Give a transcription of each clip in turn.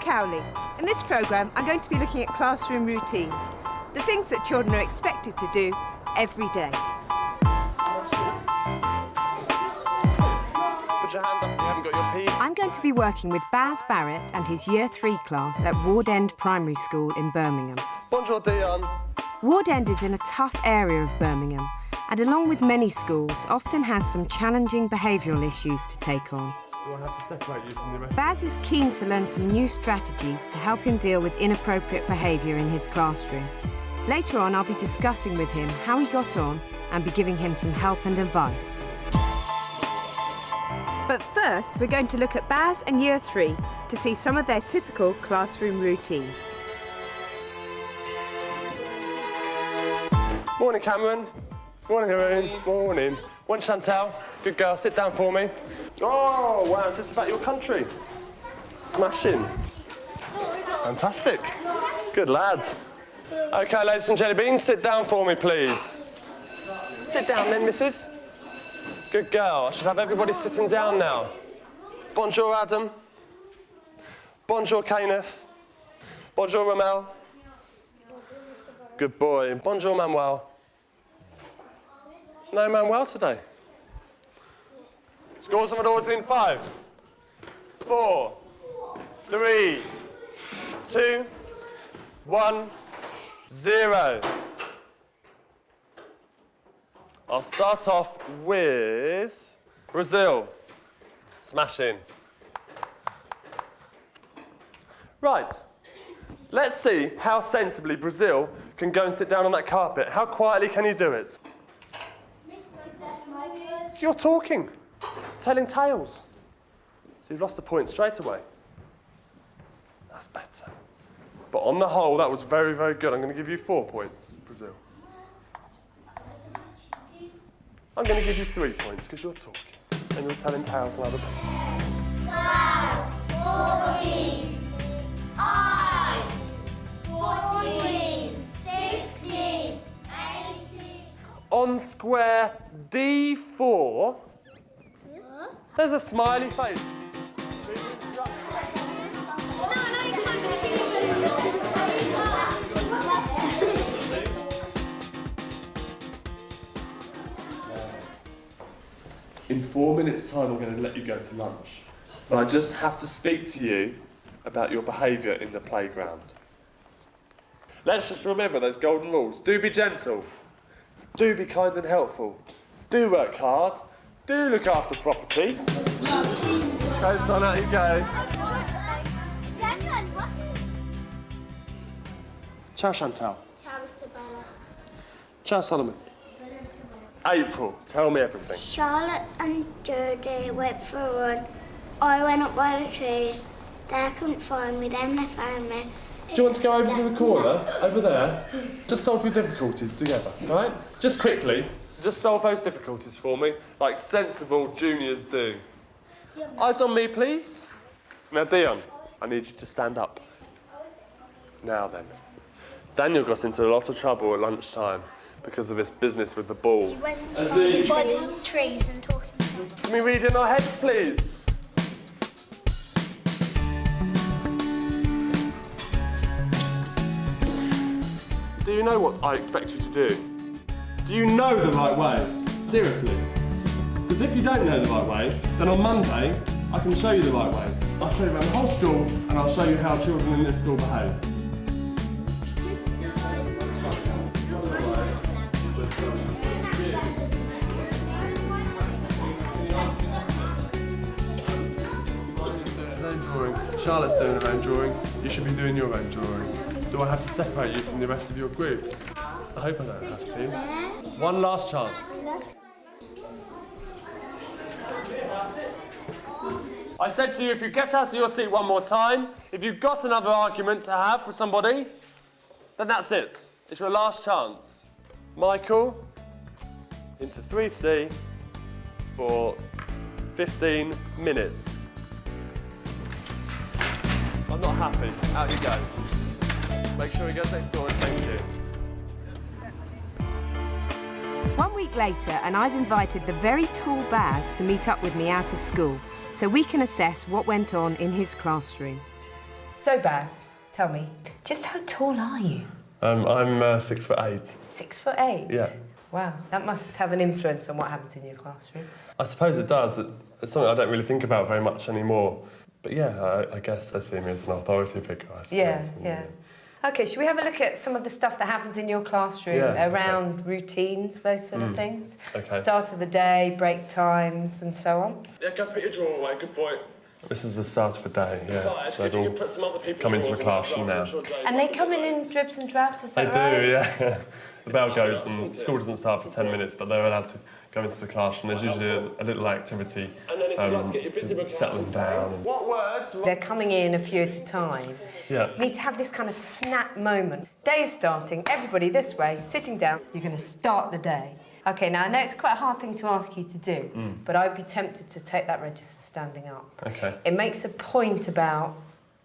Cowley. In this programme, I'm going to be looking at classroom routines, the things that children are expected to do every day. Put your hand up if you haven't got your P. I'm going to be working with Baz Barrett and his Year 3 class at Ward End Primary School in Birmingham. Bonjour, Dion. Ward End is in a tough area of Birmingham and, along with many schools, often has some challenging behavioural issues to take on. Do I have to separate you from the rest? Baz is keen to learn some new strategies to help him deal with inappropriate behaviour in his classroom. Later on, I'll be discussing with him how he got on and be giving him some help and advice. But first, we're going to look at Baz and Year 3 to see some of their typical classroom routines. Morning, Cameron. Morning, Haroon. Morning. Morning, Chantal. Good girl. Sit down for me. Oh, wow. It's just about your country. Smashing. Fantastic. Good lads. OK, ladies and jelly beans, sit down for me, please. Sit down then, missus. Good girl. I should have everybody sitting down now. Bonjour, Adam. Bonjour, Kenneth. Bonjour, Ramel. Good boy. Bonjour, Manuel. No Manuel today. Scores of it always in 5, 4, 3, 2, 1, 0. I'll start off with Brazil. Smashing. Right. Let's see how sensibly Brazil can go and sit down on that carpet. How quietly can you do it? You're talking, telling tales. So you've lost a point straight away. That's better. But on the whole, that was very, very good. I'm going to give you 4 points, Brazil. I'm going to give you 3 points because you're talking and you're telling tales and other people. 12, 14, 14, 16, 18. On square D4, there's a smiley face. In 4 minutes' time, I'm going to let you go to lunch. But I just have to speak to you about your behaviour in the playground. Let's just remember those golden rules. Do be gentle. Do be kind and helpful. Do work hard. Do look after property. Okay, son, out you go. Ciao, Chantal. Ciao, Mr. Bella. Ciao, Solomon. April, tell me everything. Charlotte and Jodie went for a run. I went up by the trees. They couldn't find me, then they found me. Do you want to go over to the corner, over there? Just solve your difficulties together, right? Just quickly, just solve those difficulties for me, like sensible juniors do. Eyes on me, please. Now, Dion, I need you to stand up. Now then. Daniel got into a lot of trouble at lunchtime because of this business with the ball. He went by the trees and talking to them. Can we read in our heads, please? Do you know what I expect you to do? Do you know the right way? Seriously. Because if you don't know the right way, then on Monday, I can show you the right way. I'll show you around the whole school, and I'll show you how children in this school behave. Charlotte's doing her own drawing. You should be doing your own drawing. Do I have to separate you from the rest of your group? I hope I don't have to. One last chance. I said to you, if you get out of your seat one more time, if you've got another argument to have with somebody, then that's it. It's your last chance. Michael, into 3C for 15 minutes. I'm not happy. Out you go. Make sure he goes next door and thank you. 1 week later, and I've invited the very tall Baz to meet up with me out of school so we can assess what went on in his classroom. So, Baz, tell me, just how tall are you? I'm 6'8". 6'8"? Yeah. Wow, that must have an influence on what happens in your classroom. I suppose it does. It's something I don't really think about very much anymore. But yeah, I guess they see me as an authority figure, I suppose. Yeah. OK, should we have a look at some of the stuff that happens in your classroom around routines, those sort of things? OK. Start of the day, break times and so on? Yeah, go put your drawer away, good boy. This is the start of the day, yeah. So they've all come into the classroom now. And they come in dribs and drabs, is that They right? do, yeah. The bell goes and school doesn't start for 10 minutes, but they're allowed to go into the classroom. There's usually a little activity to settle them down. What words? They're coming in a few at a time. Yeah. You need to have this kind of snap moment. Day is starting, everybody this way, sitting down. You're going to start the day. OK, now I know it's quite a hard thing to ask you to do, but I'd be tempted to take that register standing up. OK. It makes a point about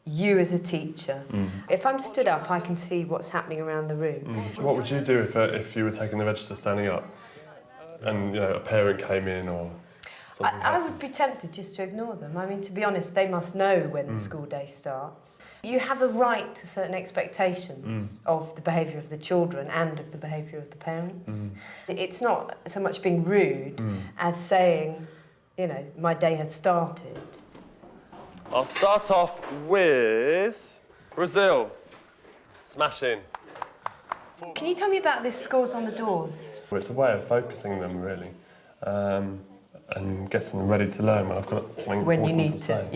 you as a teacher. If I'm stood up, I can see what's happening around the room. What would you do if you were taking the register standing up and, you know, a parent came in or something? I would be tempted just to ignore them. I mean, to be honest, they must know when the school day starts. You have a right to certain expectations of the behaviour of the children and of the behaviour of the parents. It's not so much being rude as saying, you know, my day has started. I'll start off with Brazil. Smashing. Can you tell me about this Scores on the Doors? It's a way of focusing them, really, and getting them ready to learn when I've got something When you important need to say.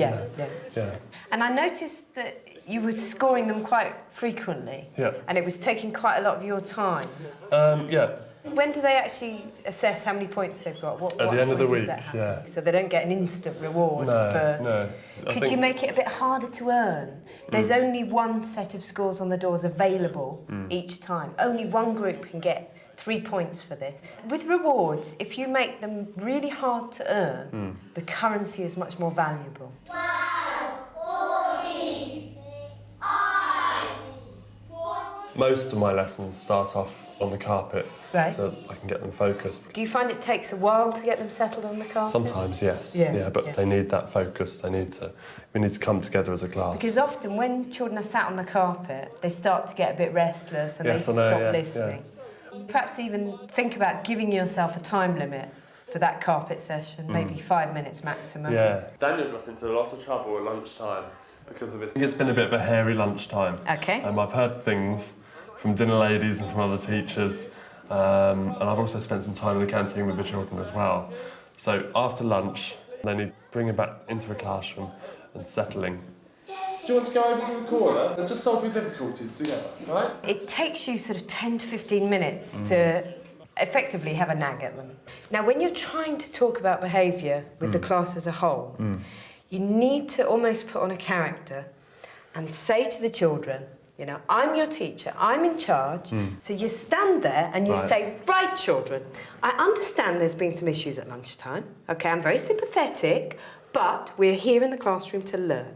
Yeah. And I noticed that you were scoring them quite frequently. Yeah. And it was taking quite a lot of your time. Yeah. When do they actually assess how many points they've got? At the end of the week, that happen? yeah. So they don't get an instant reward for... No. Could you make it a bit harder to earn? There's only one set of Scores on the Doors available each time. Only one group can get 3 points for this. With rewards, if you make them really hard to earn, the currency is much more valuable. 14, 5, 14. Most of my lessons start off on the carpet, Right. so I can get them focused. Do you find it takes a while to get them settled on the carpet? Sometimes, yes. But they need that focus. We need to come together as a class. Because often when children are sat on the carpet, they start to get a bit restless and Yes, they I know, stop yeah, listening. Perhaps even think about giving yourself a time limit for that carpet session, maybe 5 minutes maximum. Yeah. Daniel got into a lot of trouble at lunchtime because of this. I think it's been a bit of a hairy lunchtime. OK. I've heard things from dinner ladies and from other teachers, and I've also spent some time in the canteen with the children as well. So after lunch, they need bringing back into the classroom and settling. Do you want to go over to the corner and just solve your difficulties together, right? It takes you sort of 10 to 15 minutes to effectively have a nag at them. Now, when you're trying to talk about behaviour with the class as a whole, you need to almost put on a character and say to the children, you know, I'm your teacher, I'm in charge. So you stand there and you say, right, children, I understand there's been some issues at lunchtime. OK, I'm very sympathetic, but we're here in the classroom to learn.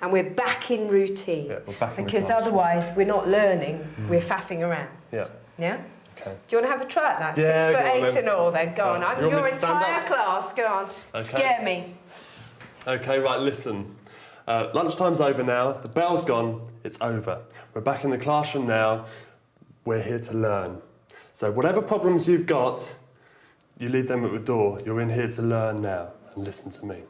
And we're back in routine. Yeah, we're back in the because classroom. otherwise we're not learning, we're faffing around. Yeah. Yeah? Okay. Do you want to have a try at that? Yeah, 6'8" then. and all then. Go on, I'm You want your me to stand entire up? class. Go on. Okay. Scare me. OK, right, listen. Lunchtime's over now, the bell's gone, it's over. We're back in the classroom now, we're here to learn. So whatever problems you've got, you leave them at the door. You're in here to learn now, and listen to me.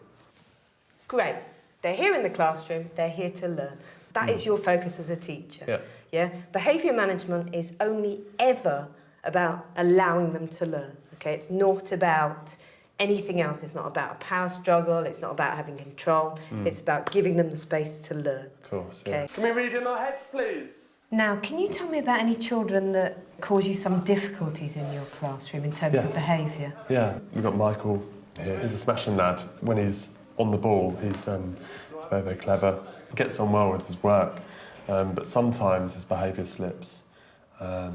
Great. They're here in the classroom, they're here to learn. That is your focus as a teacher. Yeah. Yeah? Behaviour management is only ever about allowing them to learn. OK, it's not about anything else. It's not about a power struggle, it's not about having control, it's about giving them the space to learn. Of course, yeah. Okay. Can we read in our heads, please? Now, can you tell me about any children that cause you some difficulties in your classroom in terms of Yes. behaviour? Yeah, we've got Michael here. He's a smashing lad. When he's on the ball, he's very, very clever. He gets on well with his work, but sometimes his behaviour slips.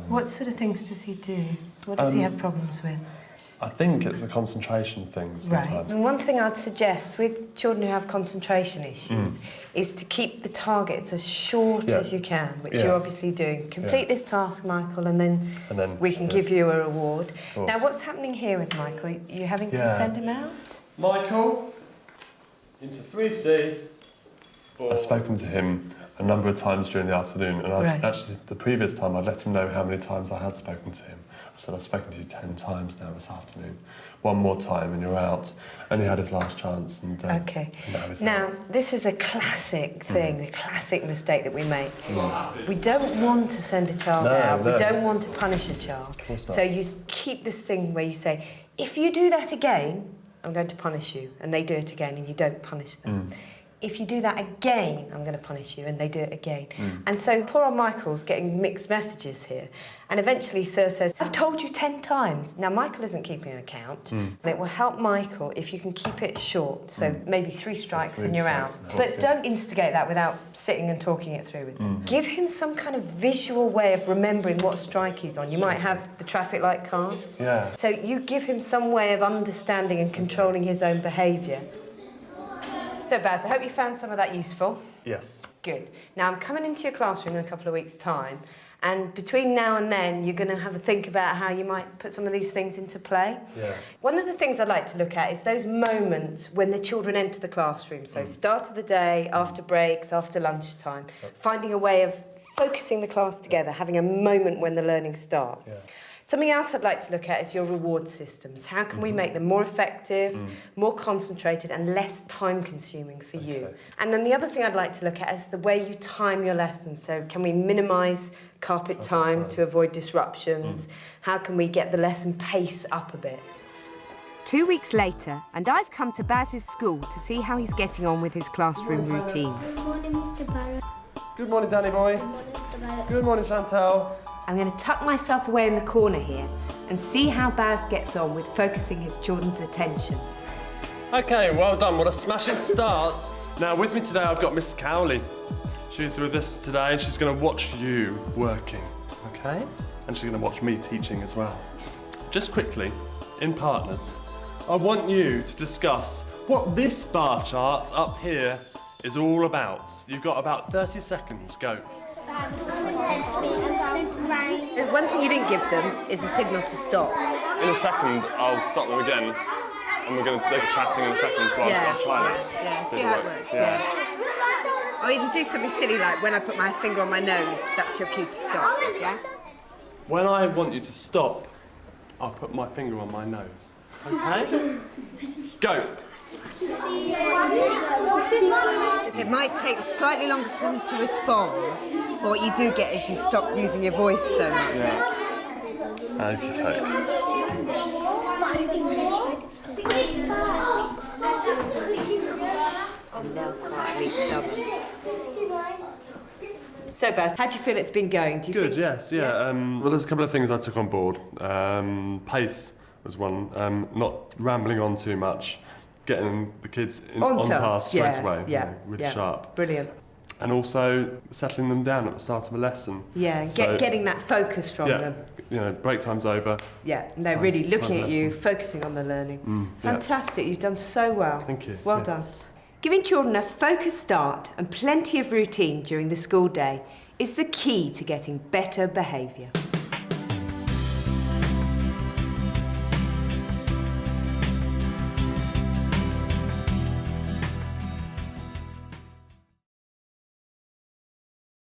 What sort of things does he do? What does he have problems with? I think it's a concentration thing sometimes. Right. And one thing I'd suggest with children who have concentration issues is to keep the targets as short as you can, which you're obviously doing. Complete this task, Michael, and then we can give you a reward. Now, what's happening here with Michael? You having to send him out? Michael, into 3C. I've spoken to him a number of times during the afternoon, and Right. actually the previous time I'd let him know how many times I had spoken to him. I said, I've spoken to you 10 times now this afternoon. One more time and you're out. And he had his last chance. And, Okay. and he's Now, out. this is a classic thing, the classic mistake that we make. We don't want to send a child No, out. no. We don't want to punish a child. course not. So you keep this thing where you say, if you do that again, I'm going to punish you. And they do it again and you don't punish them. If you do that again, I'm going to punish you, and they do it again. And so poor old Michael's getting mixed messages here. And eventually Sir says, I've told you 10 times. Now, Michael isn't keeping an account, and it will help Michael if you can keep it short, so maybe 3 strikes three and you're strikes, out. of course, But yeah. don't instigate that without sitting and talking it through with him. Give him some kind of visual way of remembering what strike he's on. You might have the traffic light cards. Yeah. So you give him some way of understanding and controlling his own behaviour. So, Baz, I hope you found some of that useful. Yes. Good. Now, I'm coming into your classroom in a couple of weeks' time, and between now and then, you're going to have a think about how you might put some of these things into play. Yeah. One of the things I'd like to look at is those moments when the children enter the classroom. So, start of the day, after breaks, after lunchtime, finding a way of focusing the class together, having a moment when the learning starts. Yeah. Something else I'd like to look at is your reward systems. How can we make them more effective, more concentrated and less time-consuming for you? Okay. And then the other thing I'd like to look at is the way you time your lessons. So can we minimise carpet time to avoid disruptions? How can we get the lesson pace up a bit? 2 weeks later, and I've come to Baz's school to see how he's getting on with his classroom routines. Good morning, Mr. Barrett. Good morning, Danny boy. Good morning, Mr. Barrett. Good morning, Chantal. I'm going to tuck myself away in the corner here and see how Baz gets on with focusing his children's attention. Okay, well done. What a smashing start. Now, with me today, I've got Miss Cowley. She's with us today, and she's going to watch you working, okay? And she's going to watch me teaching as well. Just quickly, in partners, I want you to discuss what this bar chart up here is all about. You've got about 30 seconds. Go. One thing you didn't give them is a signal to stop. In a second, I'll stop them again, and we're going to take a chatting in a second, so I'll try it. Yeah, see how it works, yeah. Or even do something silly like when I put my finger on my nose, that's your cue to stop, yeah? When I want you to stop, I'll put my finger on my nose. Okay? Go. It might take slightly longer for them to respond, but what you do get is you stop using your voice so much. Yeah. Okay. And they'll quietly each other. So, Baz, how do you feel it's been going? Do you Good, think... yes, yeah. Well, there's a couple of things I took on board. Pace was one. Not rambling on too much. Getting the kids on task straight away. Yeah, you know, really sharp. Brilliant. And also settling them down at the start of a lesson. Yeah, So- getting that focus from them. You know, break time's over. Yeah, and they're Time- really looking time at you, lesson. focusing on the learning. yeah. Fantastic, you've done so well. Thank you, Well yeah. done. Giving children a focused start and plenty of routine during the school day is the key to getting better behaviour.